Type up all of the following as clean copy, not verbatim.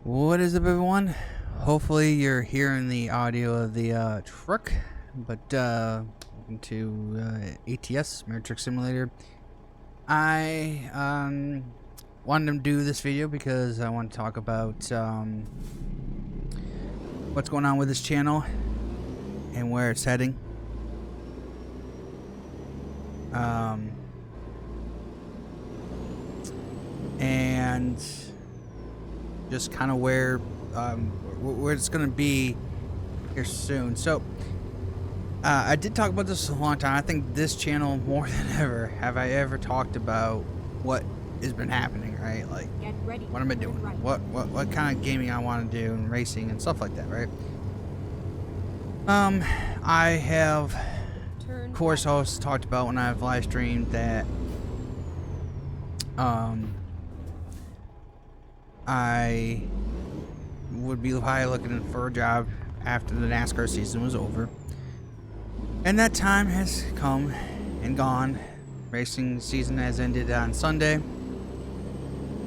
What is up, everyone? Hopefully you're hearing the audio of the truck, but welcome to ATS, Mirror Truck Simulator. I wanted to do this video because I want to talk about what's going on with this channel and where it's heading. And just kind of where it's gonna be here soon. So I did talk about this a long time. I think this channel, more than ever, have I ever talked about what has been happening, right? Like what am I doing, what kind of gaming I want to do, and racing and stuff like that, right? I have, of course, always talked about when I've live streamed that I would be probably looking for a job after the NASCAR season was over. And that time has come and gone. Racing season has ended on Sunday.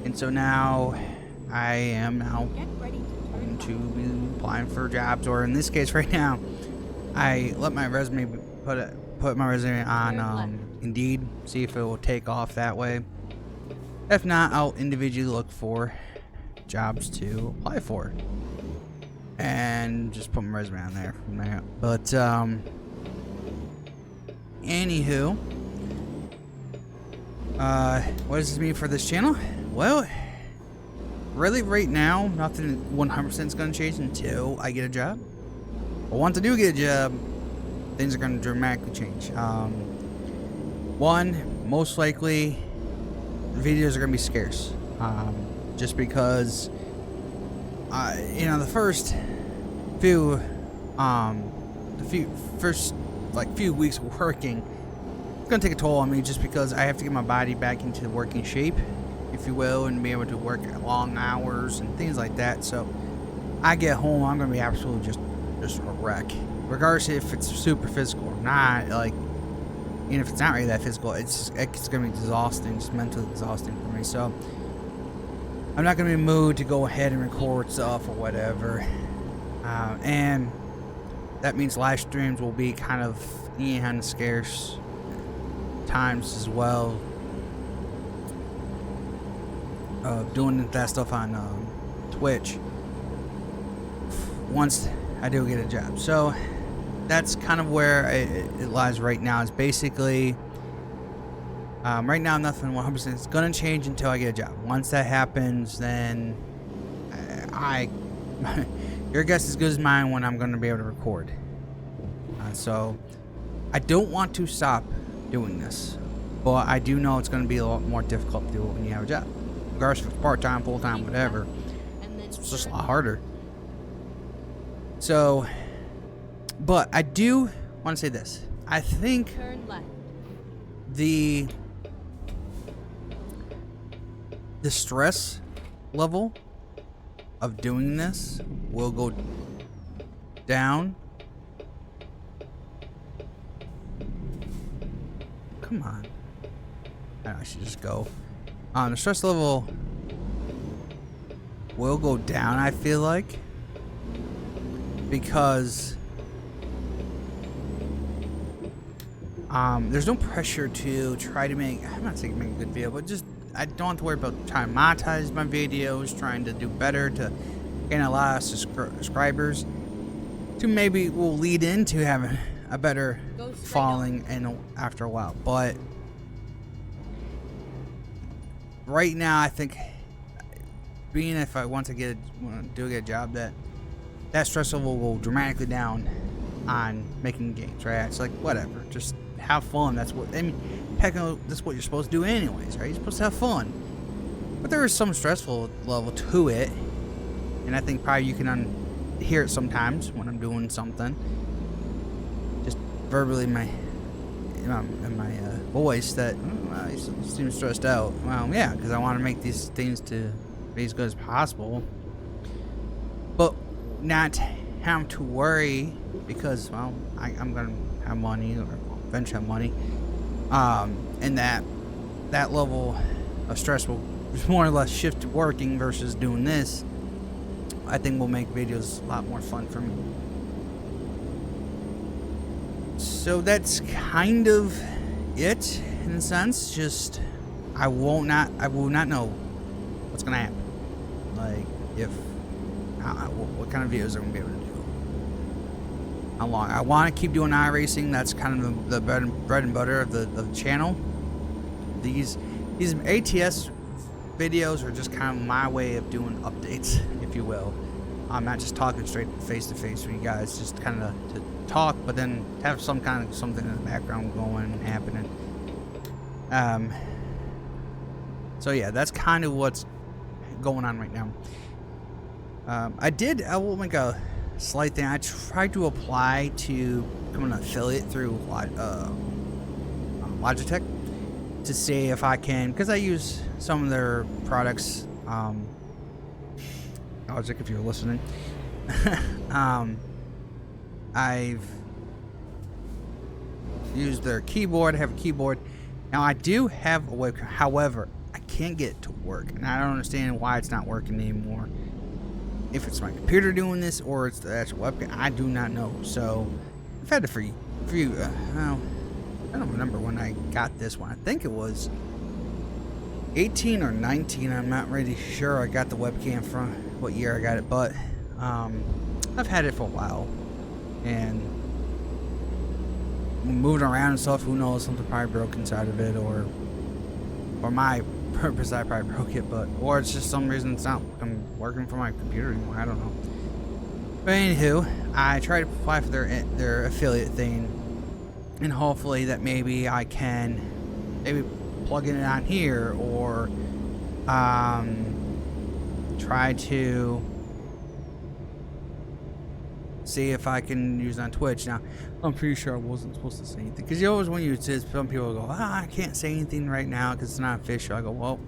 And so now I am going to be applying for jobs, or in this case right now, I let my resume put my resume on Indeed, see if it will take off that way. If not, I'll individually look for jobs to apply for and just put my resume on there from there. But anywho, what does this mean for this channel? Well, really right now nothing 100% is going to change until I get a job. But once I do get a job, things are going to dramatically change. One, most likely videos are going to be scarce. Just because, the first few, first few weeks of working, it's gonna take a toll on me, just because I have to get my body back into working shape, if you will, and be able to work at long hours and things like that. So, I get home, I'm gonna be absolutely just a wreck, regardless if it's super physical or not. Like, even if it's not really that physical, it's gonna be exhausting, just mentally exhausting for me. So, I'm not going to be in the mood to go ahead and record stuff or whatever. And that means live streams will be kind of scarce times as well. Doing that stuff on Twitch once I do get a job. So that's kind of where it lies right now. It's basically... right now, nothing 100% is going to change until I get a job. Once that happens, then your guess is as good as mine when I'm going to be able to record. So I don't want to stop doing this, but I do know it's going to be a lot more difficult to do it when you have a job. Regardless if it's part-time, full-time, whatever. It's just a lot harder. So, but I do want to say this. I think the stress level of doing this will go down. Come on. I should just go. The stress level will go down, I feel like, because there's no pressure to try to make, I'm not saying make a good video, but just I don't have to worry about trying to monetize my videos, trying to do better to gain a lot of subscribers, to maybe will lead into having a better following after a while. But right now, I think being if I want to get a job, that stress level will dramatically down on making games, right? It's like, whatever, just have fun. That's what, I mean, technically, that's what you're supposed to do anyways, right? You're supposed to have fun. But there is some stressful level to it, and I think probably you can hear it sometimes when I'm doing something, just verbally in my voice, that you seem stressed out. Well, yeah, because I want to make these things to be as good as possible, but not have to worry because, well, I'm gonna have money, or eventually have money, and that level of stress will more or less shift to working versus doing this. I think will make videos a lot more fun for me. So that's kind of it in a sense. Just I will not know what's gonna happen. Like if what kind of videos I'm gonna be able to do. How long? I want to keep doing iRacing. That's kind of the bread and butter of the channel. These ATS videos are just kind of my way of doing updates, if you will. I'm not just talking straight face to face with you guys, just kind of to talk, but then have some kind of something in the background going and happening. So yeah, that's kind of what's going on right now. I will make a slight thing. I tried to apply to become an affiliate through Logitech to see if I can, because I use some of their products. Logic, if you're listening. I've used their keyboard. I have a keyboard. Now I do have a webcam. However, I can't get it to work, and I don't understand why it's not working anymore. If it's my computer doing this or it's the actual webcam, I do not know. So I've had it for you. I don't remember when I got this one. I think it was 18 or 19. I'm not really sure. I got the webcam from what year I got it, but I've had it for a while, and moving around and stuff. Who knows? Something probably broke inside of it, or my purpose, I probably broke it, or it's just some reason it's not working for my computer anymore. I don't know. But anywho, I tried to apply for their affiliate thing, and hopefully that maybe I can plug in it on here, or try to see if I can use it on Twitch. Now, I'm pretty sure I wasn't supposed to say anything, because you always, when you say, some people go, I can't say anything right now because it's not official. I go, well,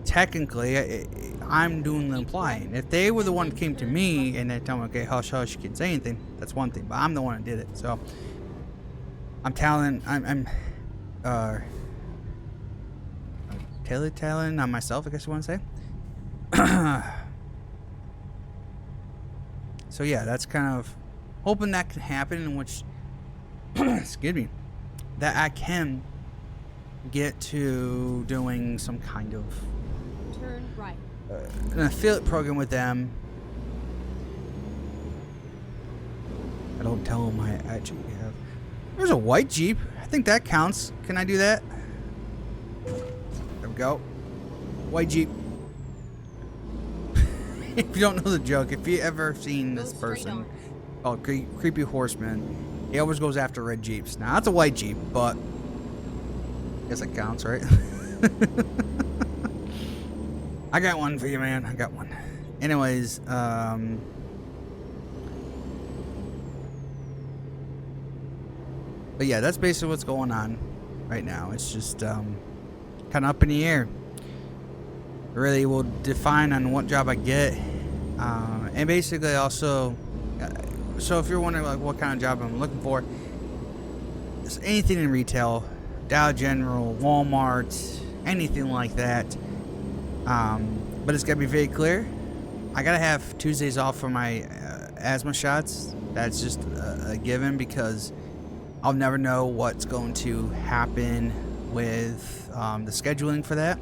technically, I'm doing the implying. If they were the one that came to me and they tell me, okay, hush, hush, you can't say anything, that's one thing. But I'm the one that did it, so I'm telling on myself, I guess you want to say. So yeah, that's kind of hoping that can happen, in which excuse me, that I can get to doing some kind of turn right, an affiliate program with them. I don't tell them I actually have. There's a white Jeep. I think that counts. Can I do that? There we go. White Jeep. If you don't know the joke, if you ever seen this person called Creepy Horseman, he always goes after red Jeeps. Now, that's a white Jeep, but I guess it counts, right? I got one for you, man. I got one. Anyways, but yeah, that's basically what's going on right now. It's just kind of up in the air. Really will define on what job I get, and basically also, so if you're wondering like what kind of job I'm looking for, it's anything in retail, Dow General, Walmart, anything like that. But it's got to be very clear. I gotta have Tuesdays off for my asthma shots. That's just a given, because I'll never know what's going to happen with the scheduling for that.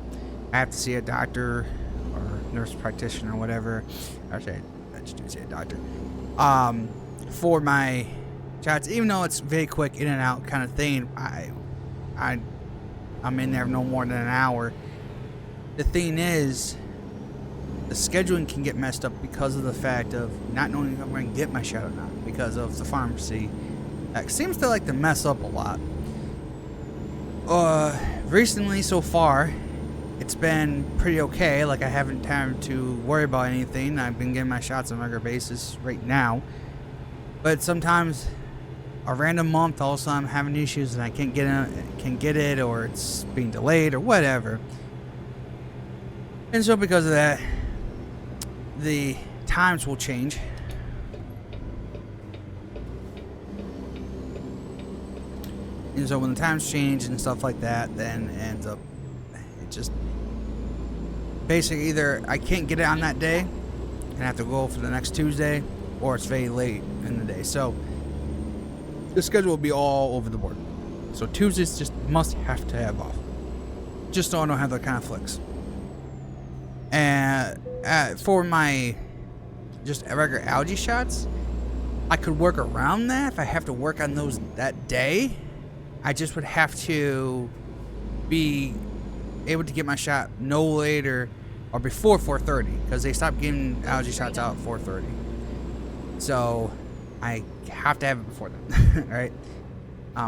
I have to see a doctor or nurse practitioner or whatever. Actually, I just do say a doctor. For my shots, even though it's very quick in and out kind of thing, I'm in there no more than an hour. The thing is, the scheduling can get messed up because of the fact of not knowing if I'm going to get my shot or not, because of the pharmacy. That seems to like to mess up a lot. Recently, so far, it's been pretty okay. Like, I haven't had to worry about anything. I've been getting my shots on a regular basis right now. But sometimes, a random month, all of a sudden I'm having issues and I can't get it, or it's being delayed, or whatever. And so because of that, the times will change. And so when the times change and stuff like that, then it ends up, it just basically either I can't get it on that day, and have to go for the next Tuesday, or it's very late in the day. So the schedule will be all over the board. So Tuesdays just must have to have off, just so I don't have the conflicts. And for my just regular allergy shots, I could work around that if I have to work on those that day. I just would have to be able to get my shot no later or before 4:30, because they stopped giving allergy shots out at 4:30. So I have to have it before then, right?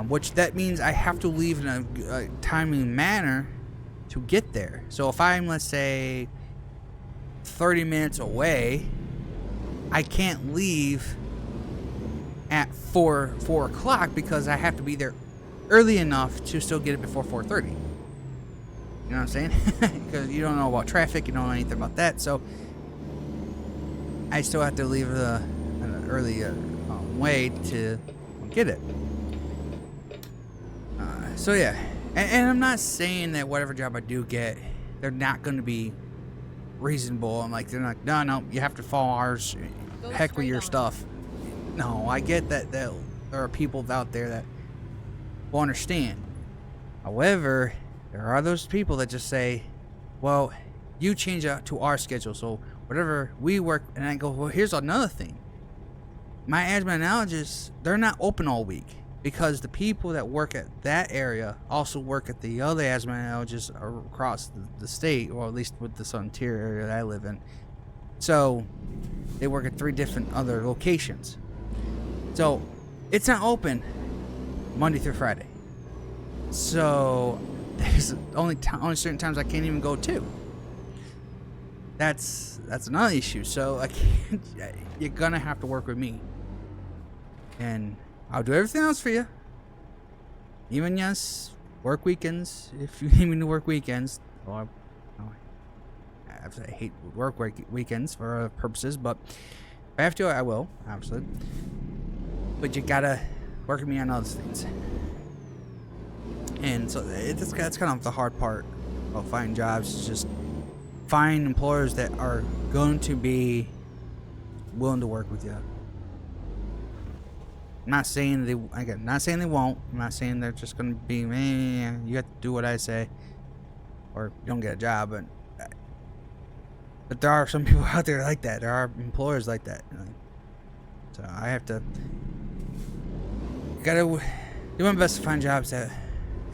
Which that means I have to leave in a timely manner to get there. So if I'm, let's say, 30 minutes away, I can't leave at 4 o'clock because I have to be there early enough to still get it before 4:30. You know what I'm saying? Because you don't know about traffic, you don't know anything about that. So I still have to leave an early way to get it. So yeah, and I'm not saying that whatever job I do get, they're not going to be reasonable. I'm like, they're not, no, you have to follow ours. Heck with your stuff. No, I get that there are people out there that will understand. However, there are those people that just say, well, you change out to our schedule, so whatever we work. And I go, well, here's another thing. My asthma allergists, they're not open all week, because the people that work at that area also work at the other asthma allergists across the state, or at least with the Suntier area that I live in. So they work at 3 different other locations. So it's not open Monday through Friday. So there's only certain times I can't even go to. That's another issue. So I can't, you're gonna have to work with me, and I'll do everything else for you. Even yes, work weekends if you need me to work weekends. Well, I hate work weekends for purposes, but if I have to, I will, obviously. But you gotta work with me on other things. And so that's kind of the hard part of finding jobs, is just find employers that are going to be willing to work with you. I'm not saying they won't. I'm not saying they're just going to be, man, you have to do what I say, or you don't get a job. But there are some people out there like that. There are employers like that. So I have to gotta do my best to find jobs that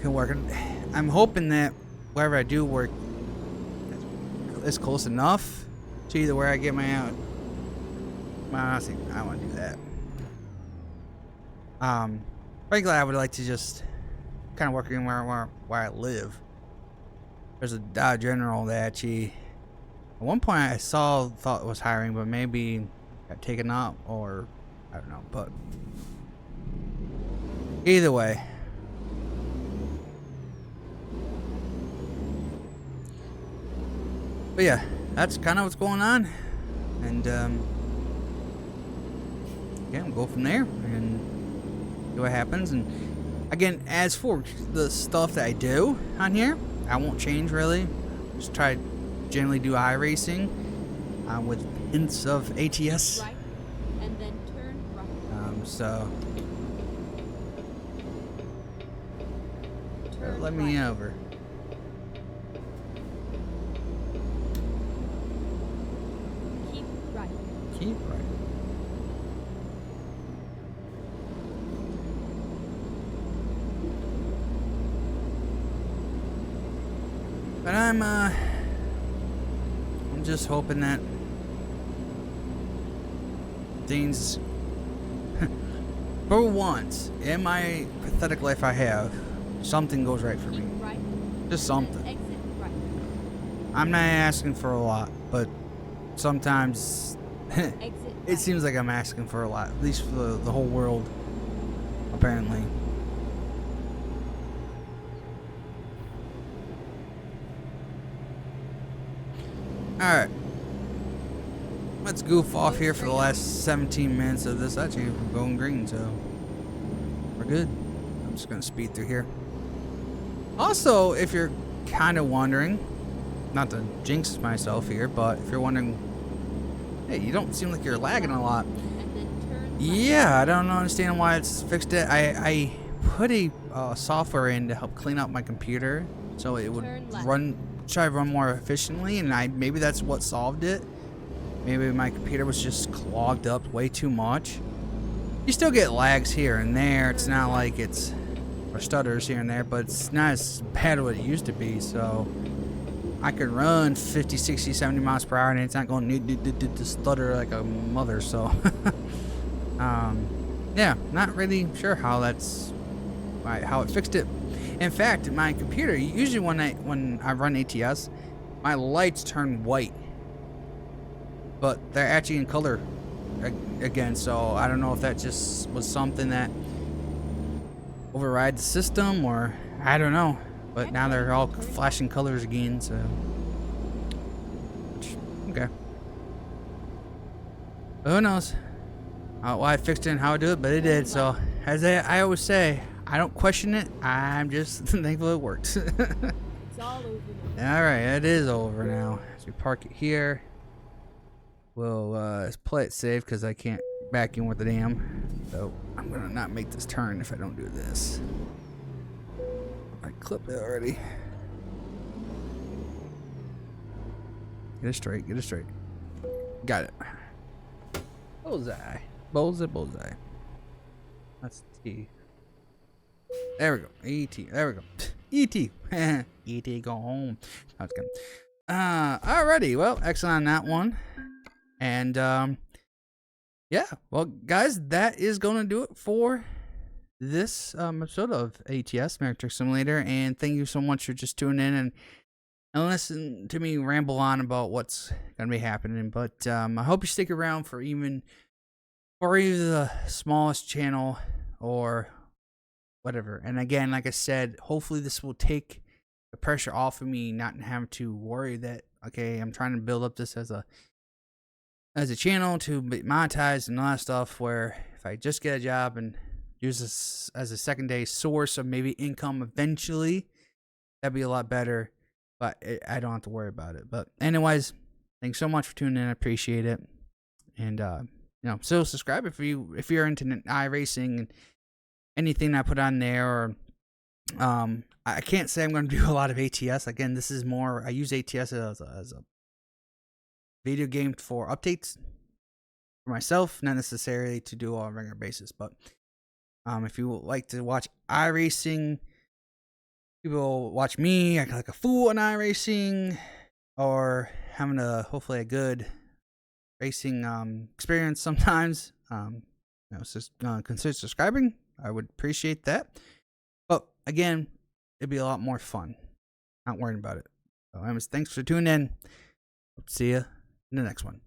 can work. And I'm hoping that wherever I do work is close enough to either where I get my out. Honestly, I want to do that. Frankly, I would like to just kind of work in where I live. There's a Dollar General that actually, at one point I thought it was hiring, but maybe got taken up, or I don't know. But either way, but yeah, that's kind of what's going on, and yeah, we'll go from there and see what happens. And again, as for the stuff that I do on here, I won't change really. Just try to generally do iRacing with hints of ATS. Right, and then turn right. So Turn let me right. over. Keep right. Keep right. But I'm just hoping that things, for once in my pathetic life I have, something goes right for me. Keep right. Just and then something. exit right. I'm not asking for a lot, but sometimes Exit it right. seems like I'm asking for a lot, at least for the whole world, apparently. Alright. Let's goof off here for the last 17 minutes of this. Actually, we're going green, so we're good. I'm just going to speed through here. Also, if you're kind of wondering, not to jinx myself here, but if you're wondering, Hey, you don't seem like you're lagging a lot. And then turn left. Yeah, I don't understand why it's fixed it. I put a software in to help clean up my computer so it would Turn left. try to run more efficiently, and maybe that's what solved it. Maybe my computer was just clogged up way too much. You still get lags here and there. It's not like it's or stutters here and there, but it's not as bad as what it used to be. So I could run 50, 60, 70 miles per hour and it's not going to stutter like a mother. So yeah, not really sure how how it fixed it. In fact, my computer, usually when I run ATS, my lights turn white, but they're actually in color again. So I don't know if that just was something that override the system, or I don't know. But now they're all flashing colors again. So okay, but who knows why I fixed it and how I do it, but it did. So as I always say, I don't question it. I'm just thankful it works. It's all over now. All right, it is over now. So we park it here. We'll play it safe because I can't back in with the dam. So I'm gonna not make this turn if I don't do this. I clipped it already. Get it straight. Get it straight. Got it. Bullseye. Bullseye. That's T. There we go. E.T. There we go. E.T. E.T. go home. I was kidding. Alrighty. Well, excellent on that one. And yeah. Well, guys, that is gonna do it for this episode of ATS American Truck Simulator. And thank you so much for just tuning in and listen to me ramble on about what's gonna be happening. But I hope you stick around for either the smallest channel or whatever. And again, like I said, hopefully this will take the pressure off of me, not having to worry that, okay, I'm trying to build up this as a channel to be monetized and all that stuff, where if I just get a job and use this as a secondary source of maybe income eventually, that'd be a lot better. But I don't have to worry about it. But anyways, thanks so much for tuning in. I appreciate it. And still subscribe if you're into iRacing and anything I put on there. Or I can't say I'm going to do a lot of ATS. Again, this is more, I use ATS as a video game for updates for myself, not necessarily to do on a regular basis. But if you would like to watch iRacing, people watch me act like a fool in iRacing, or having hopefully a good racing experience sometimes, consider subscribing. I would appreciate that. But again, it'd be a lot more fun. Not worrying about it. So anyways, thanks for tuning in. Hope to see you in the next one.